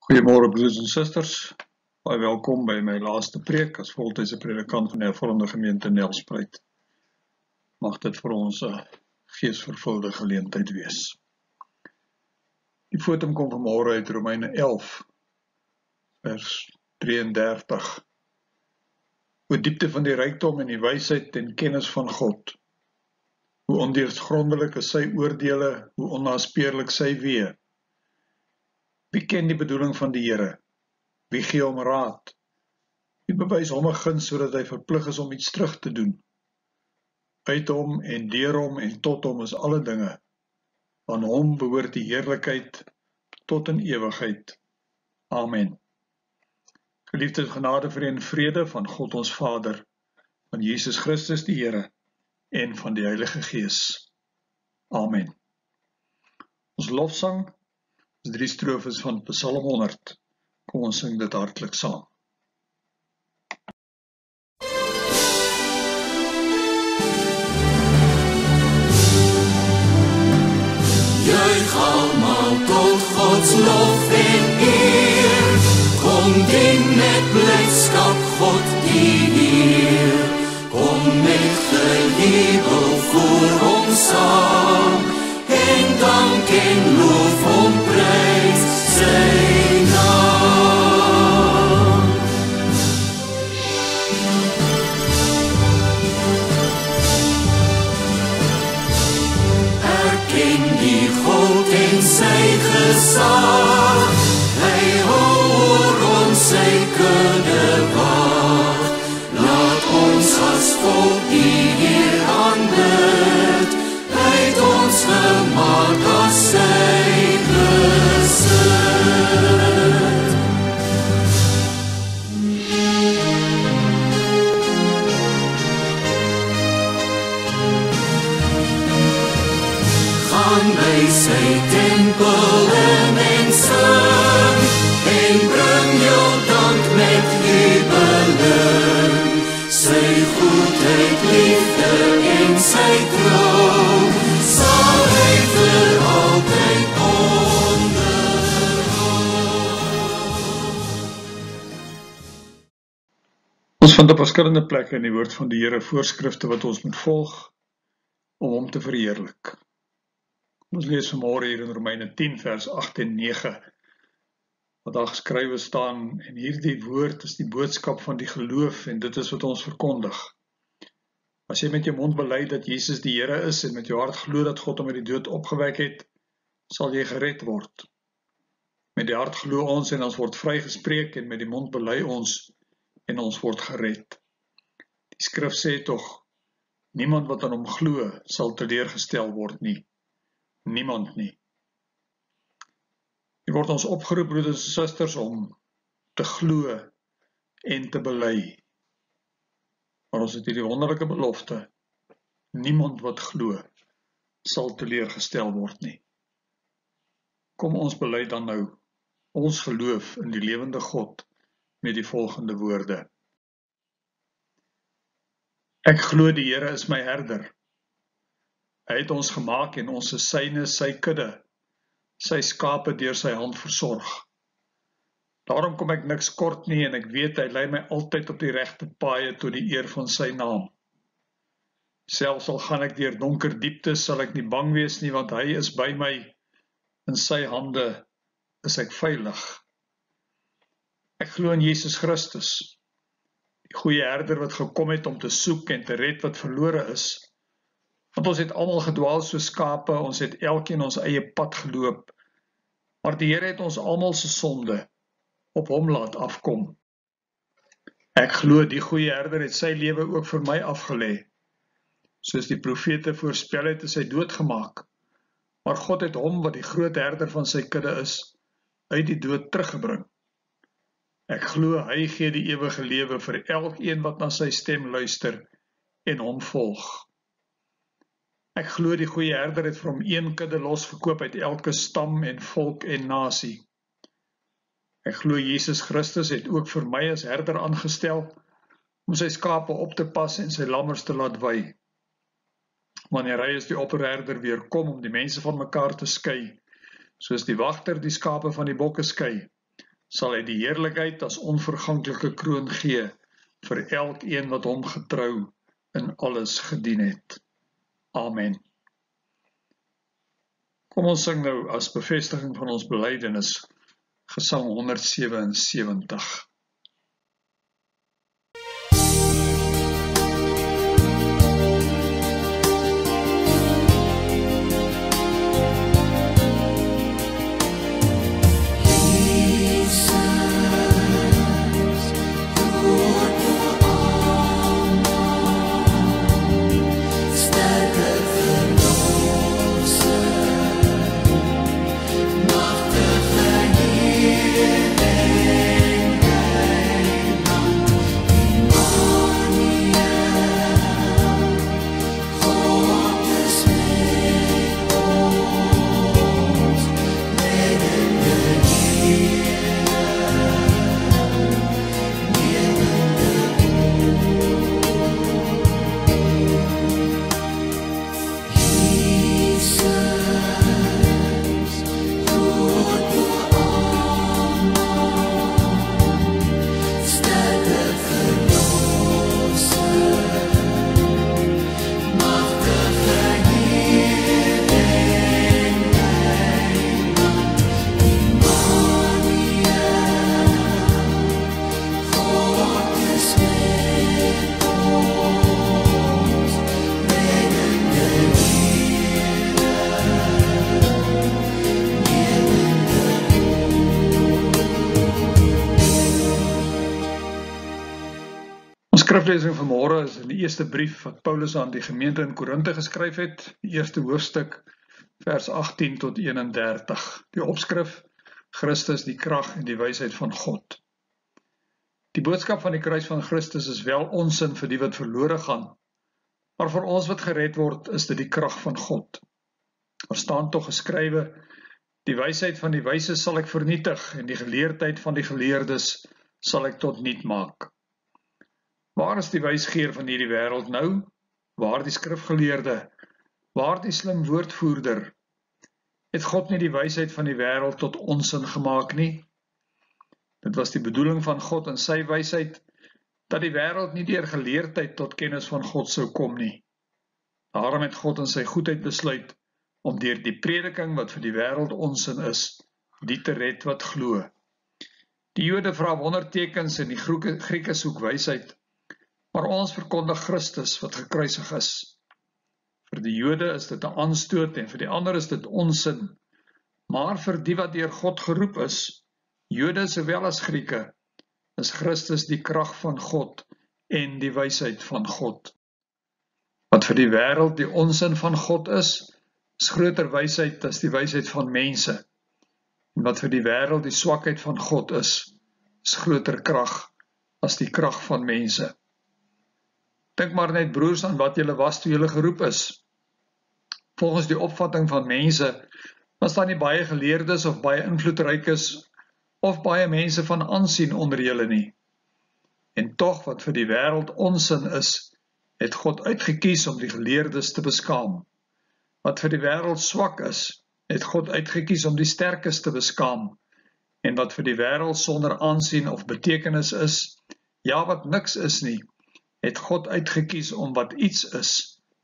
Goeiemôre broers en susters, baie welkom by my laaste preek as voltydse predikant van die Hervormde Gemeente Nelspruit. Mag dit vir ons 'n geesvervulde geleentheid wees. Die fotum kom vanmôre uit Romeine 11, vers 33. Hoe diepte van die rykdom en die wysheid en kennis van God, hoe ondeurgrondelik is sy oordeele, hoe onnaspeurlik sy weë. Wie ken die bedoeling van die Here? Wie gee hom raad? Wie bewys hom 'n guns sodat hy verplig is om iets terug te doen? Uit hom en deur hom en tot hom is alle dinge. Aan hom behoort die heerlikheid tot in ewigheid. Amen. Geliefdes, genade, vrede van God ons Vader, van Jesus Christus die Here en van die Heilige Gees. Amen. Ons lofsang is 3 strofes van Psalm 100. Kom ons sing dit hartlik saam. Juich almal tot Gods lof en eer, kom dien met blydskap God die Heer, kom met gejubel voor hom saam, en dank en loof hom prys sy naam. Erken die God en sy gesag, hy hou oor ons sy kudde wag. Laat ons as volk die Heer aanbid, hy het ons gemaak as sy besit. Gaan by sy tempel en sing, en bring jou dank met jubeling. Sy goedheid, liefde en sy trouw, sal hy vir altyd onderhou. Ons vind op verskillende plekke in die woord van die Here voorskrifte wat ons moet volg om hom te verheerlik. Ons lees vanmôre hier in Romeine 10 vers 8 en 9, wat daar geskrywe staan, en hierdie woord is die boodskap van die geloof, en dit is wat ons verkondig. As jy met jou mond bely dat Jesus die Here is, en met jou hart glo dat God hom uit die dood opgewek het, sal jy gered word. Met die hart glo ons en ons word vrygespreek, en met die mond bely ons en ons word gered. Die skrif sê tog, niemand wat aan hom glo, sal teleurgestel word nie. Niemand nie. Hier word ons opgeroep, broeders en susters, om te glo en te bely. Maar ons het hierdie wonderlike belofte, niemand wat glo, sal teleurgestel word nie. Kom ons bely dan nou, ons geloof in die lewende God, met die volgende woorde. Ek glo die Here is my herder. Hy het ons gemaak en ons is syne, sy kudde, sy skape deur sy hand versorg. Daarom kom ek niks kort nie en ek weet hy lei my altyd op die regte paaie tot die eer van sy naam. Selfs al gaan ek deur donker dieptes, sal ek nie bang wees nie, want hy is by my. In sy hande is ek veilig. Ek glo in Jesus Christus, die goeie herder wat gekom het om te soek en te red wat verlore is. Want ons het almal gedwaal soos skape, ons het elkeen ons eie pad geloop, maar die Here het ons almal se sonde op hom laat afkom. Ek glo die goeie herder het sy lewe ook vir my afgelê. Soos die profete voorspel het, is hy doodgemaak, maar God het hom wat die groot herder van sy kudde is, uit die dood teruggebring. Ek glo hy gee die ewige lewe vir elkeen wat na sy stem luister en hom volg. Ek glo die goeie herder het vir hom een kudde losgekoop uit elke stam en volk en nasie. Ek glo Jesus Christus het ook vir my as herder aangestel, om sy skape op te pas en sy lammers te laat wei. Wanneer hy as die opperherder weer kom om die mense van mekaar te skei, soos die wagter die skape van die bokke skei, sal hy die heerlikheid as onverganklike kroon gee vir elkeen wat hom getrou in alles gedien het. Amen. Kom ons sing nou as bevestiging van ons belydenis Gesang 177. Skriflesing vanmôre is in die eerste brief wat Paulus aan die gemeente in Korinthe geskryf het, die eerste hoofstuk, vers 18 tot 31. Die opskrif, Christus die krag en die wysheid van God. Die boodskap van die kruis van Christus is wel onsin vir die wat verlore gaan, maar vir ons wat gered word, is dit die krag van God. Er staan tog geskrywe, die wysheid van die wyses sal ek vernietig, en die geleerdheid van die geleerdes sal ek tot niet maak. Waar is die wysgeer van hierdie wêreld nou? Waar die skrifgeleerde? Waar die slim woordvoerder? Het God nie die wysheid van die wêreld tot onsin gemaak nie? Dit was die bedoeling van God in sy wysheid, dat die wêreld nie deur geleerdheid tot kennis van God sou kom nie. Daarom het God in sy goedheid besluit, om deur die prediking wat vir die wêreld onsin is, die te red wat glo. Die Jode vra wondertekens en die Grieke soek wysheid, maar ons verkondig Christus wat gekruisig is. Vir die Jode is dit 'n aanstoot en vir die ander is dit onsin. Maar vir die wat deur God geroep is, Jode sowel as Grieke, is Christus die krag van God en die wysheid van God. Wat vir die wêreld die onsin van God is groter wysheid as die wysheid van mense. En wat vir die wêreld die swakheid van God is groter krag as die krag van mense. Dink maar net broers aan wat julle was toe julle geroep is. Volgens die opvatting van mense was daar nie baie geleerdes of baie invloedrykes of baie mense van aansien onder julle nie. En tog wat vir die wêreld onsin is, het God uitgekies om die geleerdes te beskaam. Wat vir die wêreld swak is, het God uitgekies om die sterkes te beskaam. En wat vir die wêreld sonder aansien of betekenis is, ja wat niks is nie, het God uitgekies om wat iets is,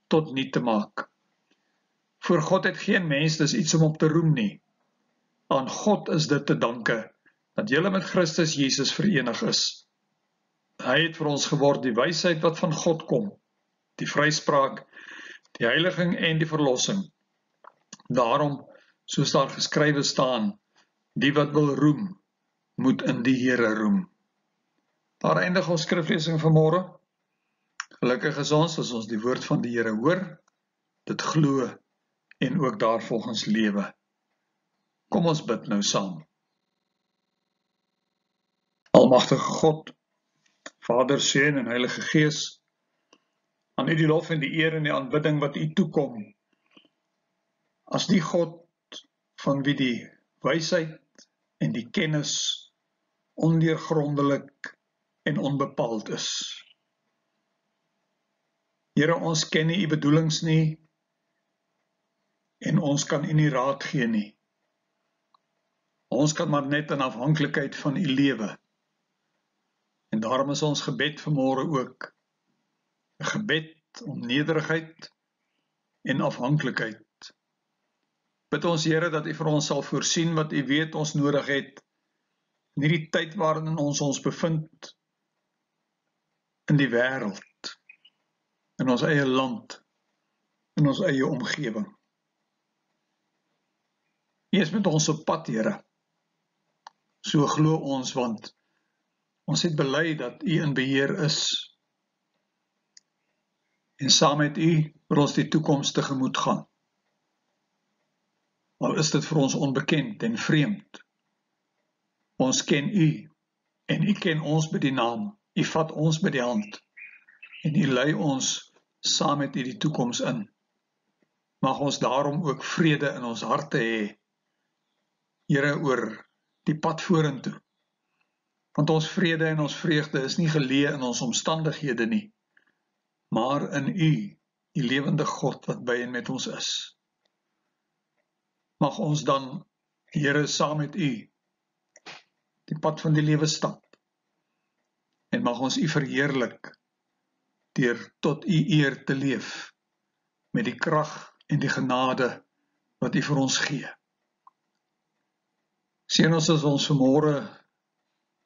tot niet te maak. Voor God het geen mens dus iets om op te roem nie. Aan God is dit te danke, dat julle met Christus Jesus verenig is. Hy het vir ons geword die wysheid wat van God kom, die vryspraak, die heiliging en die verlossing. Daarom, soos daar geskrywe staan, die wat wil roem, moet in die Here roem. Daar eindig ons skriflesing vanmôre. Gelukkig is ons as ons die woord van die Here hoor, dit glo en ook daarvolgens lewe. Kom ons bid nou saam. Almagtige God, Vader, Seun en Heilige Gees, aan U die lof en die eer en die aanbidding wat U toekom, as die God van wie die wysheid en die kennis ondeurgrondelik en onbepaald is. Here, ons ken nie U bedoelings nie, en ons kan U nie raad gee nie. ons kan maar net in afhanklikheid van U lewe. En daarom is ons gebed vanmôre ook 'n gebed om nederigheid en afhanklikheid. Bid ons Here dat U vir ons sal voorsien wat U weet ons nodig het in hierdie tyd waarin ons ons bevind in die wêreld, in ons eie land, in ons eie omgewing. U is met ons op pad, Here. So glo ons, want ons het bely dat U in beheer is. En saam met U wil ons die toekoms tegemoet gaan. Al is dit vir ons onbekend en vreemd. Ons ken U en U ken ons by die naam. U vat ons by die hand en U lei ons saam met U die toekoms in. Mag ons daarom ook vrede in ons harte hê, Here, oor die pad vorentoe. Want ons vrede en ons vreugde is nie geleë in ons omstandighede nie, maar in U, die lewende God wat by en met ons is. Mag ons dan, Here, saam met U die pad van die lewe stap en mag ons U verheerlik deur tot U eer te leef met die krag en die genade wat U vir ons gee. Seën ons as ons vanmôre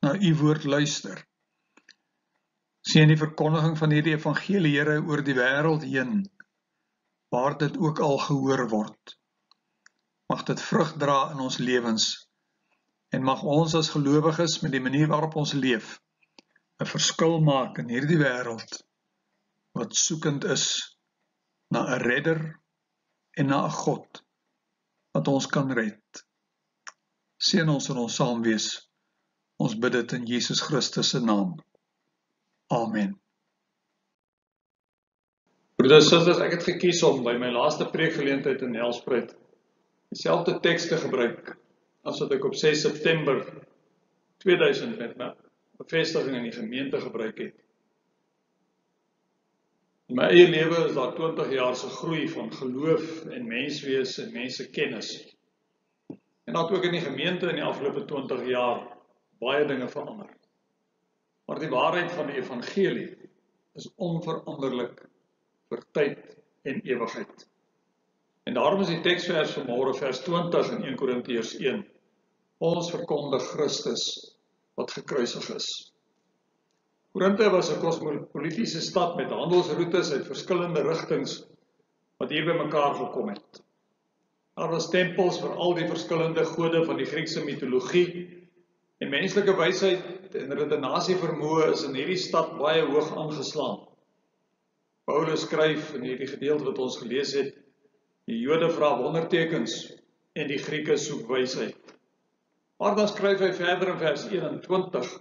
na U woord luister. Seën die verkondiging van hierdie evangelie, Here, oor die wêreld heen, waar dit ook al gehoor word. Mag dit vrug dra in ons lewens en mag ons as gelowiges met die manier waarop ons leef 'n verskil maak in hierdie wêreld wat soekend is na 'n redder en na 'n God wat ons kan red. Seën ons in ons saam wees. Ons bid dit in Jesus Christus se naam. Amen. Broeders en susters, ek het gekies om by my laaste preekgeleentheid in Nelspruit dieselfde teks te gebruik as wat ek op 6 September 2000 met my bevestiging in die gemeente gebruik het. In my eie lewe is daar 20 jaar se groei van geloof en menswees en mensekennis. En dat ook in die gemeente in die afgelope 20 jaar baie dinge verander. Maar die waarheid van die evangelie is onveranderlik vir tyd en ewigheid. En daarom is die teksvers vanmôre vers 20 in 1 Korintiërs 1. Ons verkondig Christus wat gekruisig is. Korinthe was 'n kosmopolitiese stad met handelsroetes uit verskillende rigtings wat hier by mekaar gekom het. Daar was tempels vir al die verskillende gode van die Griekse mitologie en menslike wysheid en redenasievermoë is in hierdie stad baie hoog aangeslaan. Paulus skryf in hierdie gedeelte wat ons gelees het, die Jode vra wondertekens en die Grieke soek wysheid. Maar dan skryf hy verder in vers 21,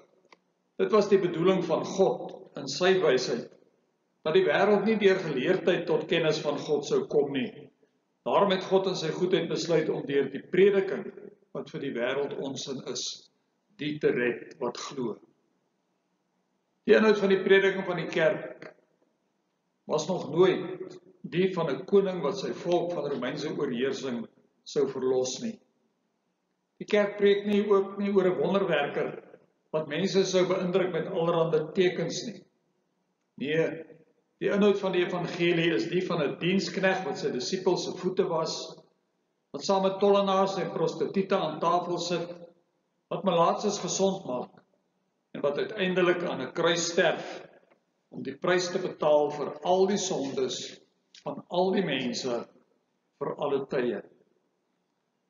dit was die bedoeling van God in sy wysheid, dat die wêreld nie deur geleerdheid tot kennis van God sou kom nie. Daarom het God in sy goedheid besluit om deur die prediking wat vir die wêreld onsin is, die te red wat glo. Die inhoud van die prediking van die kerk was nog nooit die van 'n koning wat sy volk van Romeinse oorheersing sou verlos nie. Die kerk preek nie ook nie oor 'n wonderwerker wat mense sou beïndruk met allerlei tekens nie. Nee, die inhoud van die evangelie is die van 'n diensknegt wat sy disippels se voete was, wat saam met tollenaars en prostituie aan tafel sit, wat malaatses gesond maak en wat uiteindelik aan 'n kruis sterf om die prys te betaal vir al die sondes van al die mense vir alle tye.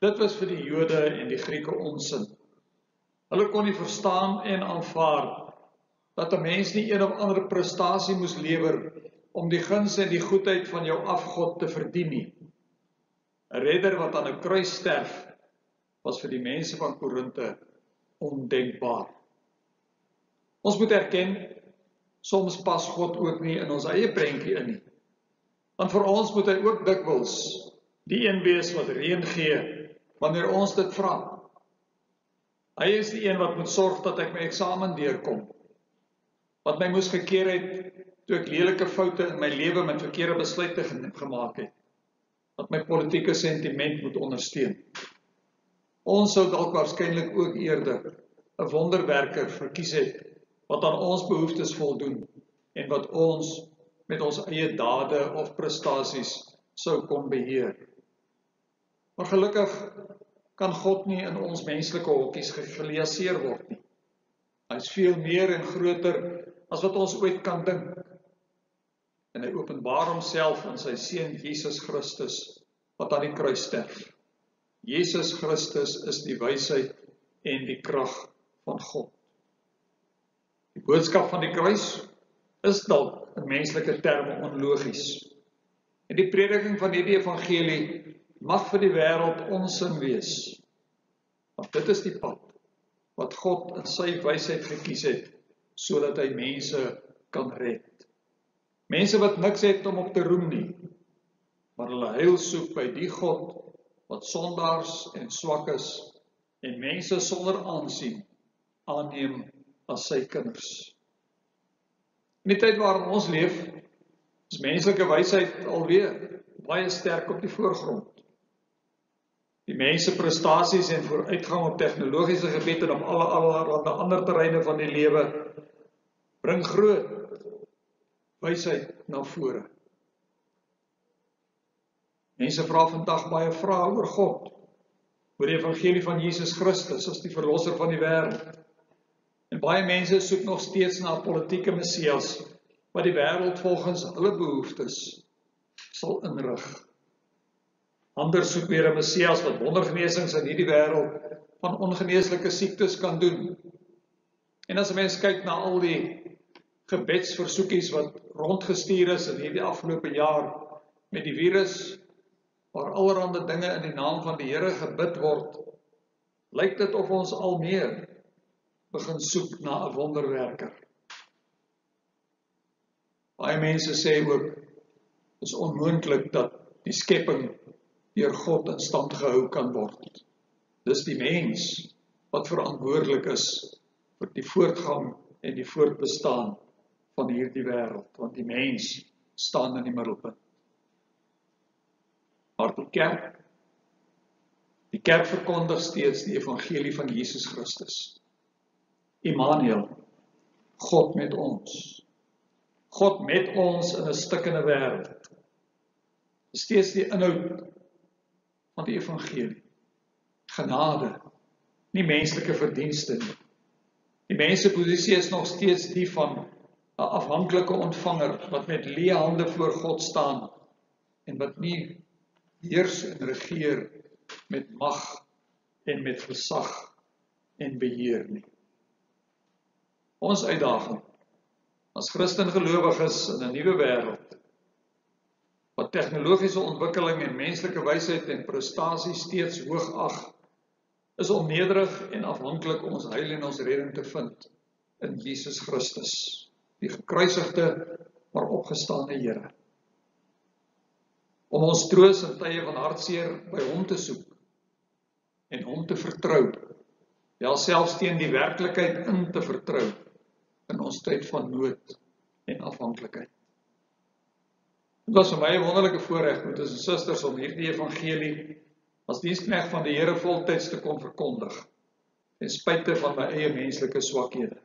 Dit was vir die Jode en die Grieke onsin. Hulle kon nie verstaan en aanvaar dat 'n mens nie een of ander prestasie moes lewer om die guns en die goedheid van jou afgod te verdien nie. 'n Redder wat aan 'n kruis sterf was vir die mense van Korinthe ondenkbaar. Ons moet erken, soms pas God ook nie in ons eie prentjie in nie. Want vir ons moet hy ook dikwels die een wees wat reën gee wanneer ons dit vra. Hy is die een wat moet sorg dat ek my eksamen deurkom. Wat my moes gekeer het toe ek lelike foute in my lewe met verkeerde besluite gemaak het. Wat my politieke sentiment moet ondersteun. Ons sou dalk waarskynlik ook eerder 'n wonderwerker verkies het, wat aan ons behoeftes voldoen, en wat ons met ons eie dade of prestasies sou kon beheer. Maar gelukkig kan God nie in ons menslike hokkies geglaseer word nie. Hy is veel meer en groter as wat ons ooit kan dink. En hy openbaar homself in sy seun Jesus Christus, wat aan die kruis sterf. Jesus Christus is die wysheid en die krag van God. Die boodskap van die kruis is dalk in menslike terme onlogies. En die prediking van hierdie evangelie mag vir die wêreld onsin wees. Maar dit is die pad wat God in sy wysheid gekies het, sodat hy mense kan red. Mense wat niks het om op te roem nie, maar hulle heil soek by die God wat sondaars en swak is en mense sonder aansien aanneem as sy kinders. In die tyd waarin ons leef, is menslike wysheid alweer baie sterk op die voorgrond. Die mense prestasies en vooruitgang op tegnologiese gebied en op allerlei ander terreine van die lewe bring groot wysheid na vore. Mense vra vandag baie vrae oor God, oor die evangelie van Jesus Christus as die verlosser van die wêreld. En baie mense soek nog steeds na 'n politieke Messias wat die wêreld volgens hulle behoeftes sal inrig. Ander soek weer 'n Messias wat wondergenesings in hierdie wêreld van ongeneeslike siektes kan doen. En as 'n mens kyk na al die gebedsversoekies wat rondgestuur is in hierdie afgelope jaar met die virus, waar allerhande dinge in die naam van die Here gebid word, lyk dit of ons al meer begin soek na 'n wonderwerker. Baie mense sê ook, is onmoontlik dat die skepping deur God in stand gehou kan word. Dis die mens wat verantwoordelik is vir die voortgang en die voortbestaan van hierdie wêreld, want die mens staan in die middelpunt. Maar die kerk verkondig steeds die evangelie van Jesus Christus. Immanuel, God met ons. God met ons in 'n stikkende wêreld. Steeds die inhoud van die evangelie. Genade, nie menslike verdienste nie. Die menseposisie is nog steeds die van 'n afhanklike ontvanger wat met leë hande voor God staan en wat nie heers en regeer met mag en met gesag en beheer nie. Ons uitdaging as Christen gelowiges in 'n nuwe wêreld wat tegnologiese ontwikkeling en menslike wysheid en prestasie steeds hoog ag, is om nederig en afhanklik ons heil en ons redding te vind in Jesus Christus, die gekruisigde maar opgestane Here. Om ons troos in tye van hartseer by hom te soek en hom te vertrou, ja selfs teen die werklikheid in te vertrou in ons tyd van nood en afhanklikheid. Dit was vir my 'n wonderlike voorreg, broeders en susters, om hierdie evangelie as diensknegt van die Here voltyds te kon verkondig, ten spyte van my eie menslike swakhede.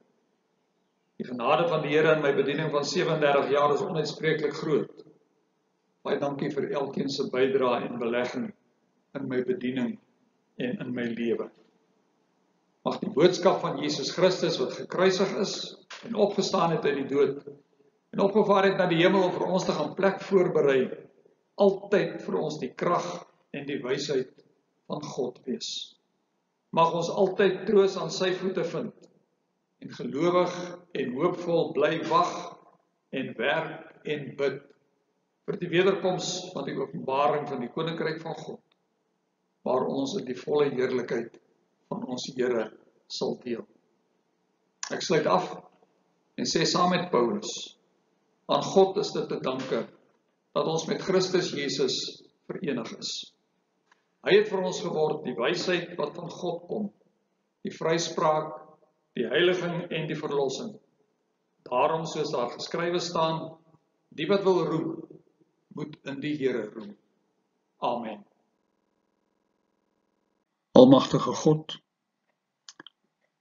Die genade van die Here in my bediening van 37 jaar is onuitspreeklik groot. Baie dankie vir elkeen se bydrae en belegging in my bediening en in my lewe. Mag die boodskap van Jesus Christus wat gekruisig is en opgestaan het uit die dood en opgevaar het na die hemel om vir ons te gaan plek voorberei, altyd vir ons die krag en die wysheid van God wees. Mag ons altyd troos aan sy voete vind en gelowig en hoopvol bly wag en werk en bid vir die wederkoms van die openbaring van die koninkryk van God, waar ons in die volle heerlikheid van ons Here sal deel. Ek sluit af en sê saam met Paulus, aan God is dit te danke dat ons met Christus Jesus verenig is. Hy het vir ons geword die wysheid wat van God kom, die vryspraak, die heiliging en die verlossing. Daarom, soos daar geskrywe staan, die wat wil roem, moet in die Here roem. Amen. Almagtige God,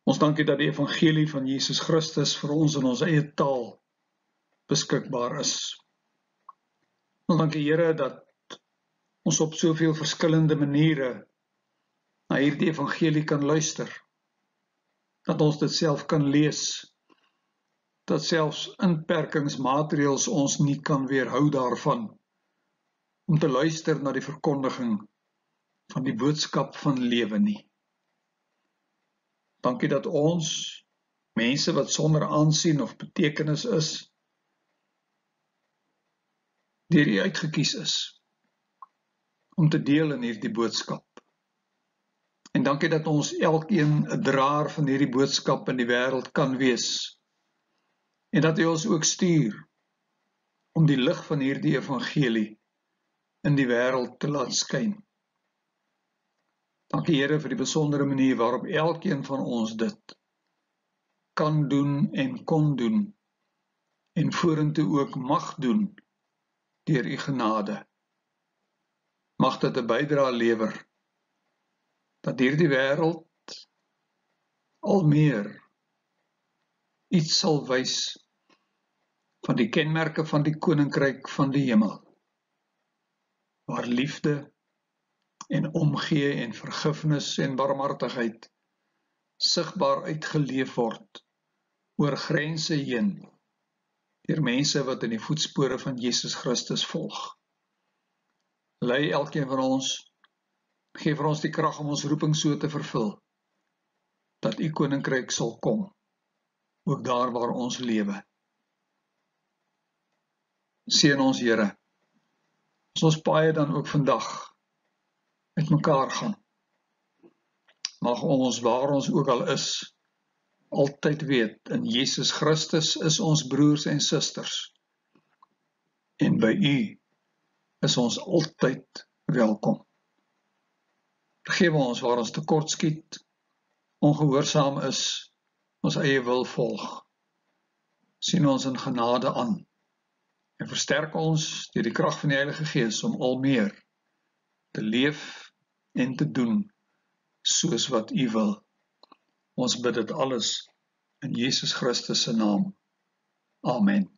ons dankie dat die evangelie van Jesus Christus vir ons in ons eie taal beskikbaar is. Ons dankie Here dat ons op soveel verskillende maniere na hierdie evangelie kan luister, dat ons dit self kan lees, dat selfs inperkingsmaatreëls ons nie kan weerhou daarvan, om te luister na die verkondiging van die boodskap van lewe nie. Dankie dat ons, mense wat sonder aansien of betekenis is, deur U uitgekies is, om te deel in hierdie boodskap. En dankie dat ons elkeen 'n draer van hierdie boodskap in die wêreld kan wees, en dat U ons ook stuur, om die lig van hierdie evangelie in die wêreld te laat skyn. Dankie Here vir die besondere manier waarop elkeen van ons dit kan doen en kon doen, en vorentoe ook mag doen, deur U genade. Mag dit 'n bydrae lewer, dat hierdie wêreld al meer iets sal wys van die kenmerke van die koninkryk van die hemel, waar liefde en omgee en vergifnis en barmhartigheid sigbaar uitgeleef word oor grense heen deur mense wat in die voetspore van Jesus Christus volg. Lei elkeen van ons, gee vir ons die krag om ons roeping so te vervul, dat U koninkryk sal kom, ook daar waar ons lewe. Seën ons Here, as ons paie dan ook vandag met mekaar gaan. Mag ons, waar ons ook al is, altyd weet, in Jesus Christus is ons broers en susters, en by U is ons altyd welkom. Vergewe ons waar ons tekort skiet, ongehoorsaam is, ons eie wil volg. Sien ons in genade aan, en versterk ons deur die krag van die Heilige Gees om al meer te leef en te doen soos wat U wil. Ons bid dit alles in Jesus Christus se naam. Amen.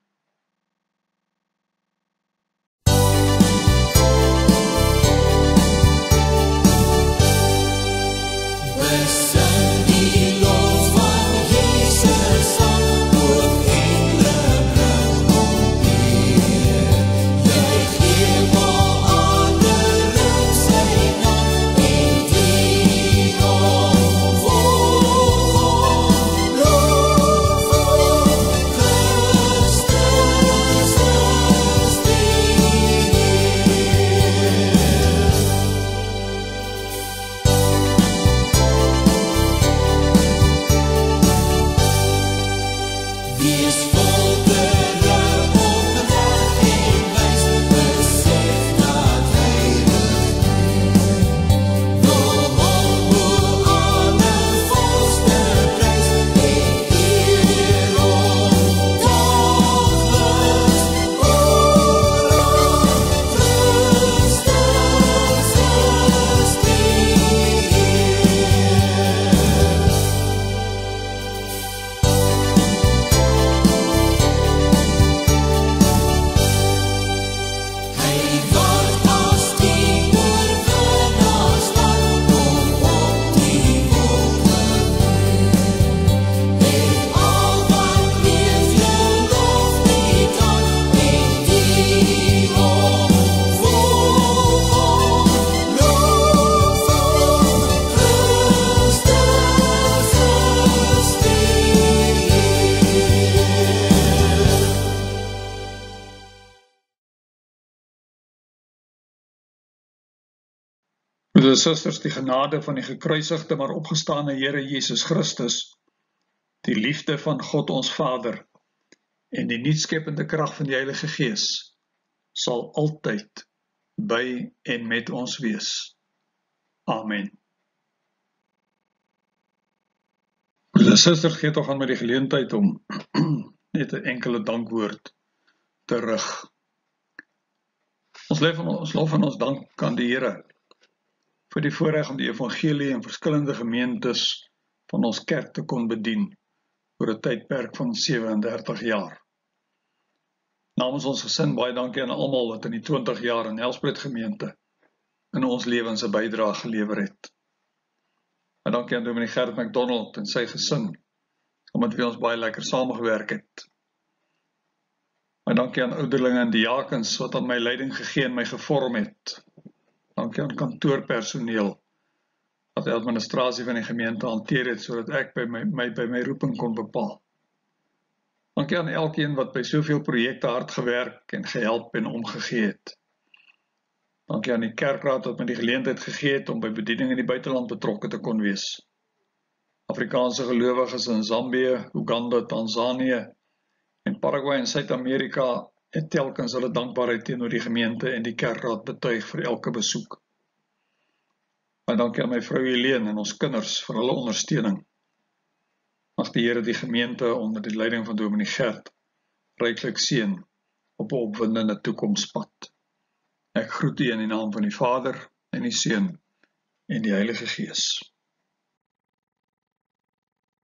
Broeders en susters, die genade van die gekruisigde maar opgestane Here Jesus Christus, die liefde van God ons Vader en die nuutskepende krag van die Heilige Gees sal altyd by en met ons wees. Amen. Broeders en susters, gee tog aan met die geleentheid om net 'n enkele dankwoord te rig. Ons lof en ons dank aan die Here vir die voorreg om die evangelie in verskillende gemeentes van ons kerk te kon bedien oor 'n tydperk van 37 jaar. Namens ons gesin baie dankie aan almal wat in die 20 jaar in Nelspruit gemeente in ons lewens 'n bydrae gelewer het. En dankie aan Dominee Gert McDonald en sy gesin, omdat wie ons baie lekker saamgewerk het. En dankie aan ouderlinge en diakens wat aan my leiding gegee en my gevorm het. Dankie aan kantoorpersoneel wat die administrasie van die gemeente hanteer het, sodat ek by my roeping kon bepaal. Dankie aan elkeen wat by soveel projekte hard gewerk en gehelp en omgegee het. Dankie aan die kerkraad wat my die geleentheid gegee het om by bediening in die buiteland betrokke te kon wees. Afrikaanse gelowiges in Zambië, Uganda, Tanzanië en Paraguay en Suid-Amerika het telkens hulle dankbaarheid teenoor die gemeente en die kerkraad betuig vir elke besoek. En dankie aan my vrou Helene en ons kinders vir hulle ondersteuning. Mag die Here die gemeente onder die leiding van Dominee Gert ryklik seën op 'n opwindende toekomspad. Ek groet u in die naam van die Vader en die Seun en die Heilige Gees.